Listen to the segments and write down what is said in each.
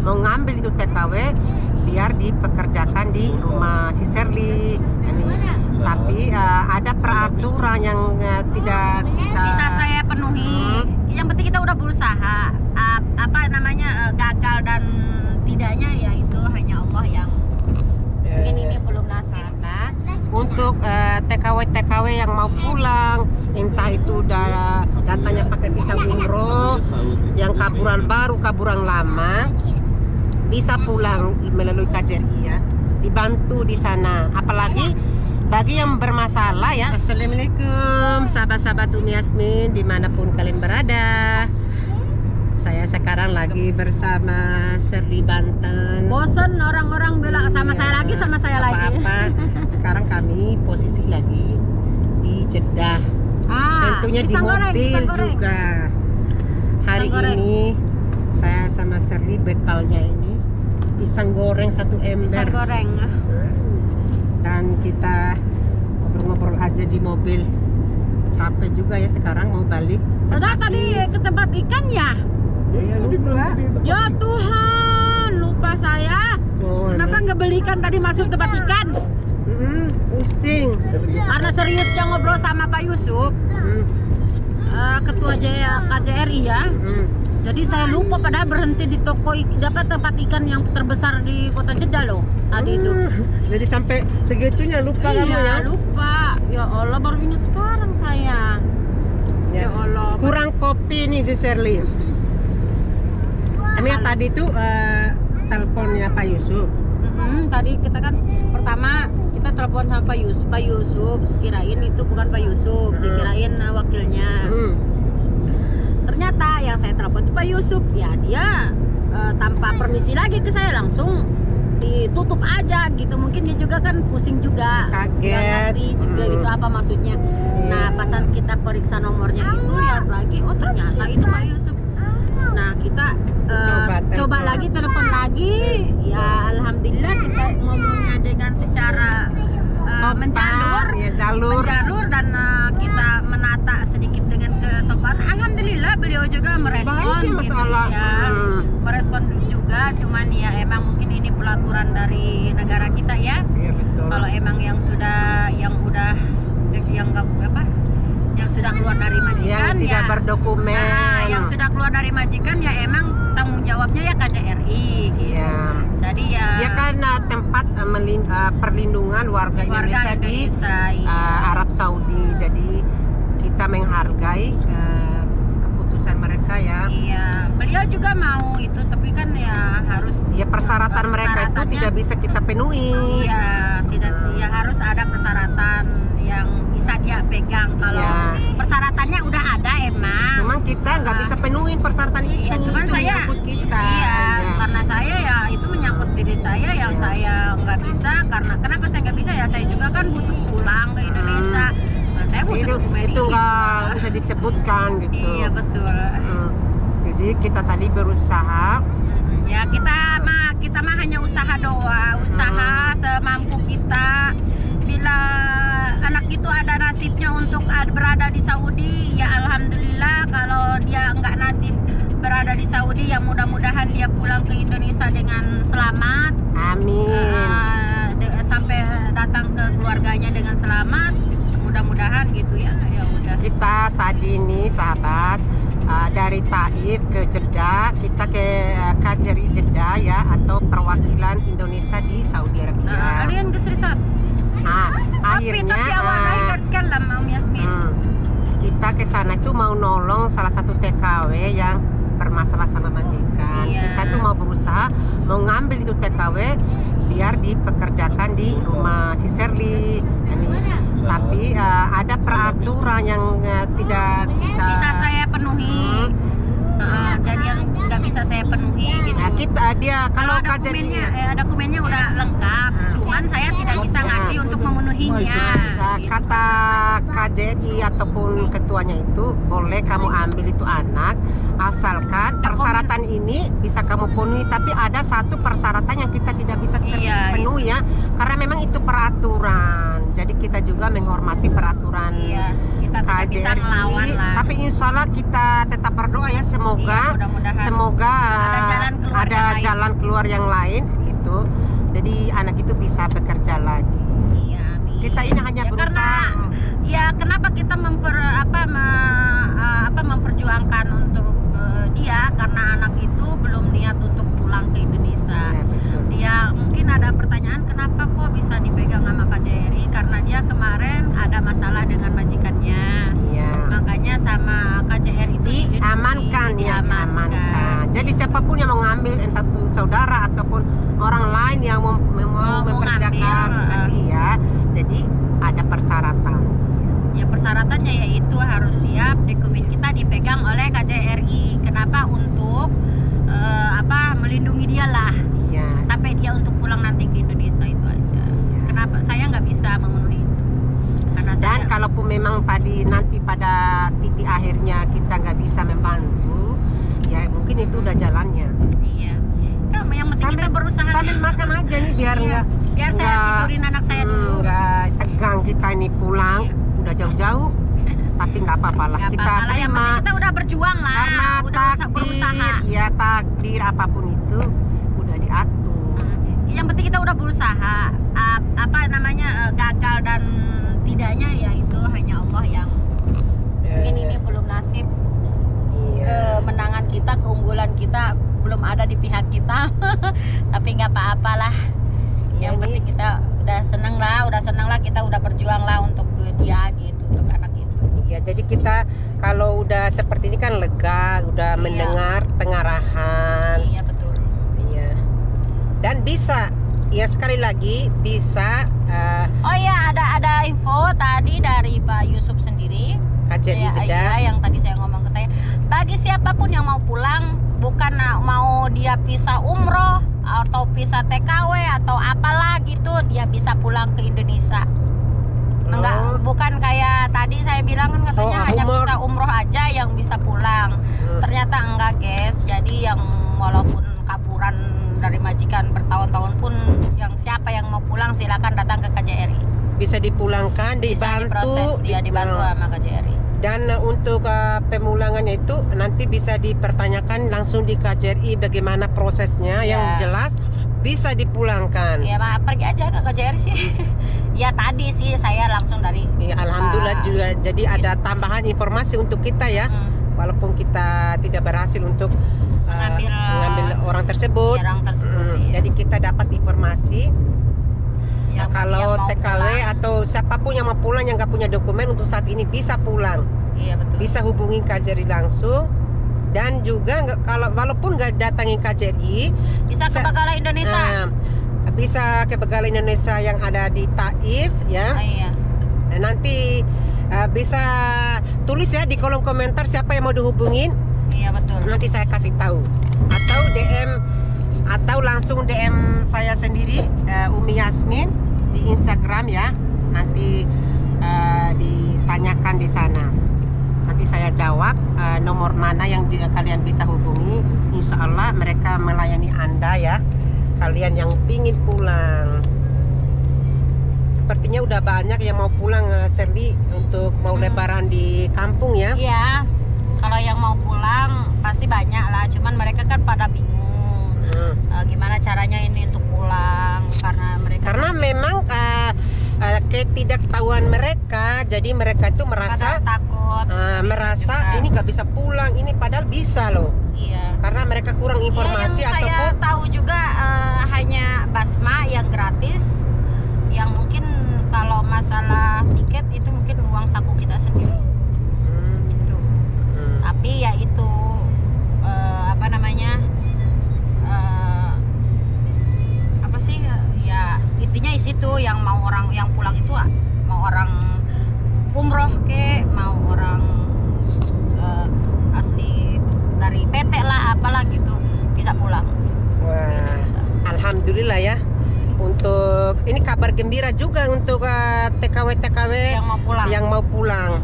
mau ngambil itu TKW biar dipekerjakan di rumah si Sherly ini. Tapi ada peraturan yang tidak bisa saya penuhi. Yang penting kita udah berusaha. Apa namanya, gagal dan tidaknya ya itu hanya Allah yang mungkin ini belum nasib. Nah, untuk TKW yang mau pulang, entah itu datanya pakai visa umroh, yang kaburan baru, kaburan lama, bisa pulang melalui KJRI ya, dibantu di sana. Apalagi bagi yang bermasalah ya. Assalamualaikum sahabat-sahabat Umi Yasmin dimanapun kalian berada. Saya sekarang lagi bersama Sherly Banten. Bosen orang-orang bilang sama saya lagi, sama saya lagi. Sekarang kami posisi lagi di Jeddah. Tentunya di mobil juga. Hari ini saya sama Sherly bekalnya ini pisang goreng 1 ember. Pisang goreng. Dan kita ngobrol-ngobrol aja di mobil. Capek juga ya sekarang mau balik. Udah tadi ke tempat ikan ya? Ya lupa. Ya Tuhan, lupa saya. Kenapa nggak belikan tadi masuk tempat ikan? Pusing. Karena seriusnya ngobrol sama Pak Yusuf, ketua KJRI ya. Jadi saya lupa padahal berhenti di toko dapat tempat ikan yang terbesar di kota Jeddah loh tadi itu. Jadi sampai segitunya lupa kamu ya? Iya, lupa. Ya Allah, baru ingat sekarang saya. Ya Allah. Kurang kopi nih si Sherly. Ini tadi tuh teleponnya Pak Yusuf. Tadi kita kan pertama kita telepon sama Pak Yusuf, kirain itu bukan Pak Yusuf, dikirain wakilnya. Ternyata yang saya telepon itu Pak Yusuf, ya dia tanpa permisi lagi ke saya langsung ditutup aja gitu. Mungkin dia juga kan pusing juga, kaget, ngerti juga gitu apa maksudnya. Nah pas kita periksa nomornya itu lihat lagi, oh ternyata itu Pak Yusuf. Nah kita coba lagi telepon lagi, ya alhamdulillah kita ngomongnya dengan secara menjalur dan kita menata sedikit dengan kesopanan. Alhamdulillah beliau juga merespon gitu ya, merespon juga. Cuman ya emang mungkin ini pelaturan dari negara kita ya. Iya, betul. Kalau emang yang sudah keluar dari majikan yang tidak berdokumen, yang sudah keluar dari majikan ya emang tanggung jawabnya ya KJRI gitu. Iya. Jadi ya dia kan tempat perlindungan warga Indonesia di Arab Saudi. Jadi kita menghargai keputusan mereka ya. Iya, beliau juga mau itu, tapi kan ya harus persyaratan mereka itu tidak bisa kita penuhi. Iya, tidak ya harus ada persyaratan yang bisa dia pegang. Kalau persyaratannya udah ada emang. Cuman kita nggak bisa penuhin persyaratan itu. Iya, cuman itu saya kita. Iya, karena saya ya itu menyangkut diri saya yang saya nggak bisa. Karena kenapa saya nggak bisa ya? Saya juga kan butuh pulang ke Indonesia. Saya butuh dokumen itu nggak bisa disebutkan gitu. Iya betul. Jadi kita tadi berusaha. Ya kita mah hanya usaha doa, usaha semampu kita. Bila anak itu ada nasibnya untuk berada di Saudi, ya alhamdulillah. Kalau dia nggak nasib berada di Saudi, ya mudah-mudahan dia pulang ke Indonesia dengan selamat. Amin. Sampai datang ke keluarganya dengan selamat. Mudah-mudahan gitu ya. Ya udah. Kita tadi nih sahabat dari Taif ke Jeddah, kita ke KJRI Jeddah ya, atau perwakilan Indonesia di Saudi Arabia. Kalian ke Serikat? Akhirnya kita ke sana itu mau nolong salah satu TKW yang bermasalah sama majikan. Kita tuh mau berusaha mau ngambil itu TKW biar dipekerjakan di rumah si Sherly ini. Tapi ada peraturan yang tidak bisa saya penuhi. Jadi yang nggak bisa saya penuhi gitu. Nah, kalau dokumennya udah lengkap, cuman saya tidak bisa ngasih untuk memenuhinya. Kata KJRI ataupun ketuanya itu boleh kamu ambil itu anak, asalkan persyaratan ini bisa kamu penuhi. Tapi ada satu persyaratan yang kita tidak bisa penuhi ya, karena memang itu peraturan. Jadi kita juga menghormati peraturan Iya, kita tidak bisa KJRI. melawan lah. Tapi insya Allah kita tetap berdoa ya, semoga Iya, mudah-mudahan semoga ada jalan keluar ada yang lain. jalan keluar yang lain itu. Jadi anak itu bisa bekerja lagi. Iya, amin. Kita ini hanya Ya, berusaha. karena ya kenapa kita memperjuangkan untuk dia, karena anak itu belum niat untuk pulang ke Indonesia. Ya, betul. Dia mungkin ada pertanyaan kenapa kok bisa dipegang sama KJRI, karena dia kemarin ada masalah dengan majikannya. Iya. Makanya sama KJRI itu Diamankan ya, diamankan. Jadi siapapun yang mau ngambil, entah itu saudara ataupun orang lain yang mau memperkerjakan ngambil, dia, jadi ada persyaratan. ya persyaratannya yaitu harus siap dokumen kita dipegang oleh KJRI. Kenapa? Untuk melindungi dia lah Iya. sampai dia untuk pulang nanti ke Indonesia, itu aja. Kenapa saya nggak bisa memenuhi itu? Karena Dan saya kalaupun memang tadi nanti pada titik akhirnya kita nggak bisa membantu, ya mungkin itu udah jalannya. iya. Ya, yang penting kita berusaha. Sambil makan aja nih biar Iya. nggak Biar saya tidurin anak saya dulu. nggak tegang kita ini pulang, Iya. udah jauh-jauh, tapi nggak apa-apa lah, Nggak kita apa-apa lah, yang terima. penting kita udah berjuang lah, Karena udah berusaha. ya takdir apapun itu udah diatur. Yang penting kita udah berusaha. Gagal dan tidaknya ya itu hanya Allah yang mungkin ini belum nasib. Iya. Kemenangan kita, keunggulan kita belum ada di pihak kita. Tapi nggak apa-apalah. Ya, Yang ini- penting kita udah seneng lah, kita udah berjuang lah untuk dia gitu, untuk anak itu. Iya, jadi kita kalau udah seperti ini kan lega, udah Iya. mendengar pengarahan. Iya betul. Iya. Dan bisa, ya sekali lagi bisa Oh iya, ada info tadi dari Pak Yusuf sendiri. KJRI Jeddah. Iya, yang tadi saya ngomong ke saya. Bagi siapapun yang mau pulang, bukan mau dia pisah umroh atau pisah TKW atau apalah gitu, dia bisa pulang ke Indonesia. Enggak, bukan kayak tadi saya bilang kan katanya hanya bisa umroh aja yang bisa pulang. Ternyata enggak, guys. Jadi yang walaupun kaburan dari majikan bertahun-tahun pun, yang siapa yang mau pulang silakan datang ke KJRI. Bisa dipulangkan, Bisa dibantu, diproses, dia dibantu sama KJRI. Dan untuk pemulangannya itu nanti bisa dipertanyakan langsung di KJRI bagaimana prosesnya. Iya. Yang jelas bisa dipulangkan. Ya pergi aja ke KJRI sih. Ya tadi sih saya langsung dari Ya, alhamdulillah Pak juga jadi ada tambahan informasi untuk kita ya. Walaupun kita tidak berhasil untuk mengambil orang tersebut. orang tersebut. Iya. Jadi kita dapat informasi. Yang Kalau mau TKW pulang, atau siapapun yang mau pulang yang nggak punya dokumen untuk saat ini bisa pulang, iya betul. bisa hubungi KJRI langsung. Dan juga kalau walaupun nggak datangin KJRI, Bisa ke Begala Indonesia. bisa ke Begala Indonesia yang ada di Taif ya. Iya. Nanti bisa tulis ya di kolom komentar siapa yang mau dihubungin. Iya betul. Nanti saya kasih tahu, atau DM, atau langsung DM saya sendiri, Umi Yasmin di Instagram ya. Nanti ditanyakan di sana. Nanti saya jawab nomor mana yang kalian bisa hubungi. Insya Allah mereka melayani Anda ya. Kalian yang pingin pulang. Sepertinya udah banyak yang mau pulang, Serdi, untuk mau lebaran di kampung ya. Iya. Kalau yang mau pulang pasti banyak lah. Cuman mereka kan pada bingung. Gimana caranya ini untuk pulang, karena Memang ketidaktahuan mereka, jadi mereka itu merasa pada takut, merasa juga. ini nggak bisa pulang, ini padahal bisa loh, Iya. karena mereka kurang informasi Iya, yang ataupun saya tahu juga hanya Basma yang gratis, yang mungkin kalau masalah tiket itu mungkin uang saku kita sendiri gitu. Tapi ya itu apa sih ya, intinya di situ yang mau orang yang pulang itu mau orang umroh mau orang asli dari PT lah apalah gitu bisa pulang. Wah, alhamdulillah ya. Untuk ini kabar gembira juga untuk TKW yang mau pulang.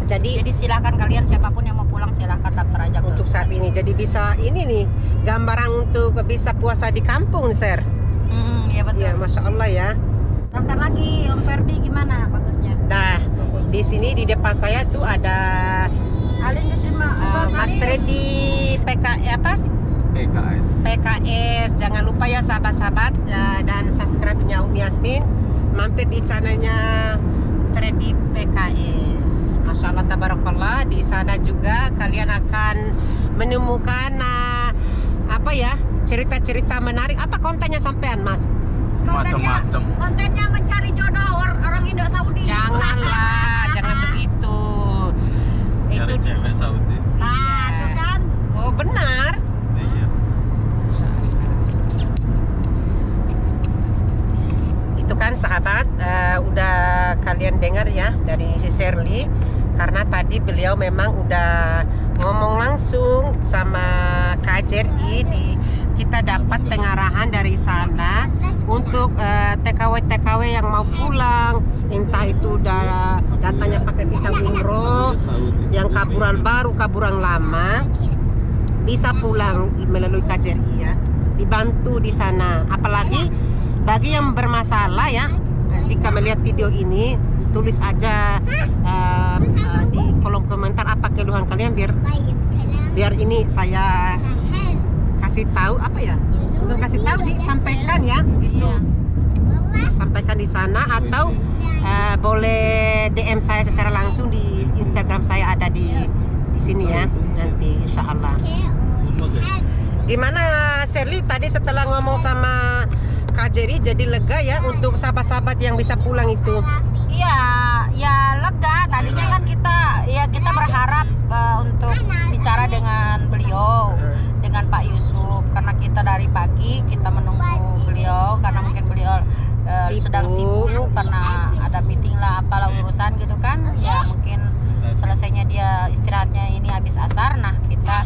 Jadi Silakan kalian siapapun yang mau pulang silakan daftar aja ke untuk saat ini jadi bisa ini nih gambaran untuk bisa puasa di kampung, Sir. Iya betul. Ya, Masya Allah ya. Bahkan lagi Om Ferdi gimana bagusnya? Nah, di sini di depan saya tuh ada Alin di sini Mas Freddy PKS. Jangan lupa ya sahabat-sahabat dan subscribe-nya Umi Yasmin. Mampir di channelnya Freddy PKS. Masya Allah tabarakallah. Di sana juga kalian akan menemukan cerita-cerita menarik. Apa kontennya sampean, Mas? Macam-macam. Kontennya mencari jodoh orang Indo Saudi. Janganlah, jangan begitu. Itu cewek Saudi. Nah, itu kan. Oh benar. Iya. Itu kan sahabat, udah kalian dengar ya dari si Shirley, karena tadi beliau memang udah ngomong langsung sama KJRI. Kita dapat pengarahan dari sana untuk TKW yang mau pulang, entah itu datanya pakai visa umroh, yang kaburan baru, kaburan lama, bisa pulang melalui KJRI ya, dibantu di sana. Apalagi bagi yang bermasalah ya, jika melihat video ini, tulis aja di kolom komentar apa keluhan kalian, biar ini saya kasih tahu bukan kasih tahu sih, sampaikan ya gitu. Sampaikan di sana, atau boleh DM saya secara langsung di Instagram saya, ada di sini ya nanti insya Allah. Gimana Shirley tadi setelah ngomong sama Kak Jerry, jadi lega ya untuk sahabat-sahabat yang bisa pulang itu? Iya, ya lega. Tadinya kan kita berharap untuk bicara dengan beliau, dengan Pak Yusuf, karena kita dari pagi kita menunggu beliau, karena mungkin beliau sedang sibuk karena ada meeting lah, apalah urusan gitu kan. Ya mungkin selesainya dia istirahatnya ini habis asar. Nah, kita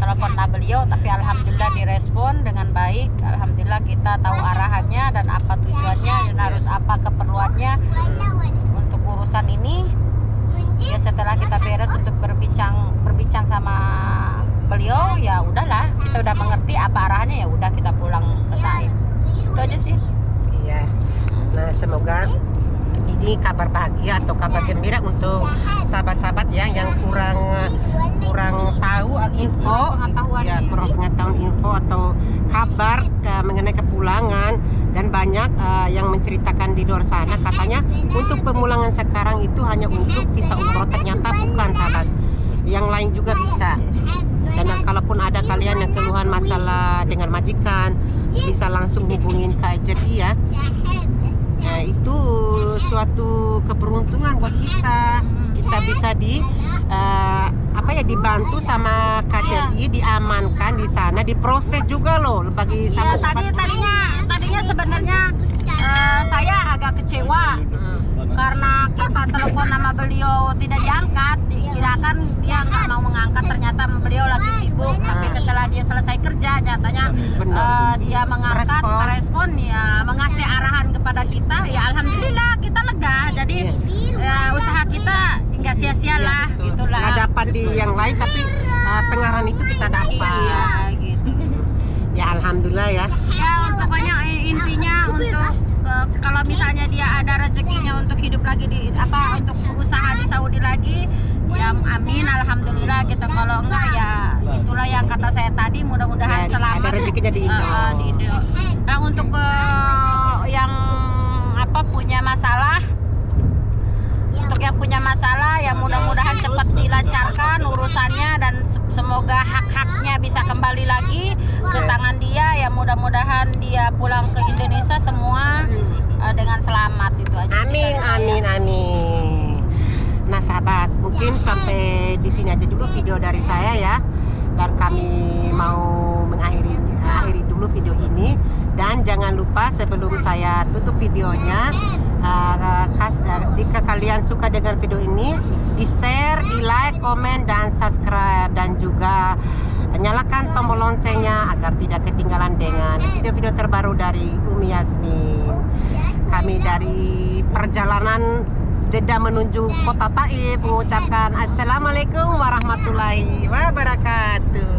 telepon beliau, tapi alhamdulillah direspon dengan baik. Alhamdulillah kita tahu arahannya dan apa tujuannya dan harus apa keperluannya untuk urusan ini. Ya setelah kita beres untuk berbincang sama beliau, ya udahlah, kita udah mengerti apa arahannya, ya udah kita pulang ke Taif. Itu aja sih. Iya. Nah, semoga ini kabar bahagia atau kabar gembira untuk sahabat-sahabat ya yang kurang tahu info, ya kurang pengetahuan info atau kabar mengenai kepulangan, dan banyak yang menceritakan di luar sana katanya untuk pemulangan sekarang itu hanya untuk visa umroh. Ternyata bukan sahabat, yang lain juga bisa. Dan kalaupun ada kalian yang keluhan masalah dengan majikan, bisa langsung hubungin KJRI ya. Nah, itu suatu keberuntungan buat kita. Kita bisa dibantu sama KJRI, diamankan di sana, diproses juga loh bagi ya, tadinya sebenarnya saya agak kecewa karena kita telepon nama beliau tidak diangkat. Kirakan dia nggak mau mengangkat, ternyata beliau lagi sibuk. Tapi setelah dia selesai kerja, nyatanya dia mengangkat, merespon, ya mengasih arahan kepada kita. Ya alhamdulillah kita lega. Jadi usaha kita nggak sia-sia lah, gitulah. Nggak dapat di yang lain, tapi pengarahan itu kita dapat. Iya, gitu. Ya alhamdulillah ya. Ya pokoknya intinya untuk kalau misalnya dia ada rezekinya untuk hidup lagi untuk usaha di Saudi lagi, ya amin, alhamdulillah gitu. Kalau enggak ya itulah yang kata saya tadi, mudah-mudahan ya, selamat. ada rezekinya di Indo. Nah, untuk yang punya masalah, untuk yang punya masalah ya mudah-mudahan cepat dilancarkan urusannya, dan semoga hak-haknya bisa kembali lagi ke tangan dia. Ya mudah-mudahan dia pulang ke Indonesia semua dengan selamat. Itu aja. Amin, amin. Nah sahabat, mungkin sampai di sini aja dulu video dari saya ya, dan kami mau mengakhiri dulu video ini. Dan jangan lupa sebelum saya tutup videonya, jika kalian suka dengan video ini, di share, di like, komen, dan subscribe, dan juga nyalakan tombol loncengnya agar tidak ketinggalan dengan video-video terbaru dari Umi Yasmin. Kami dari perjalanan Jeddah menuju kota Taif mengucapkan Assalamualaikum warahmatullahi wabarakatuh.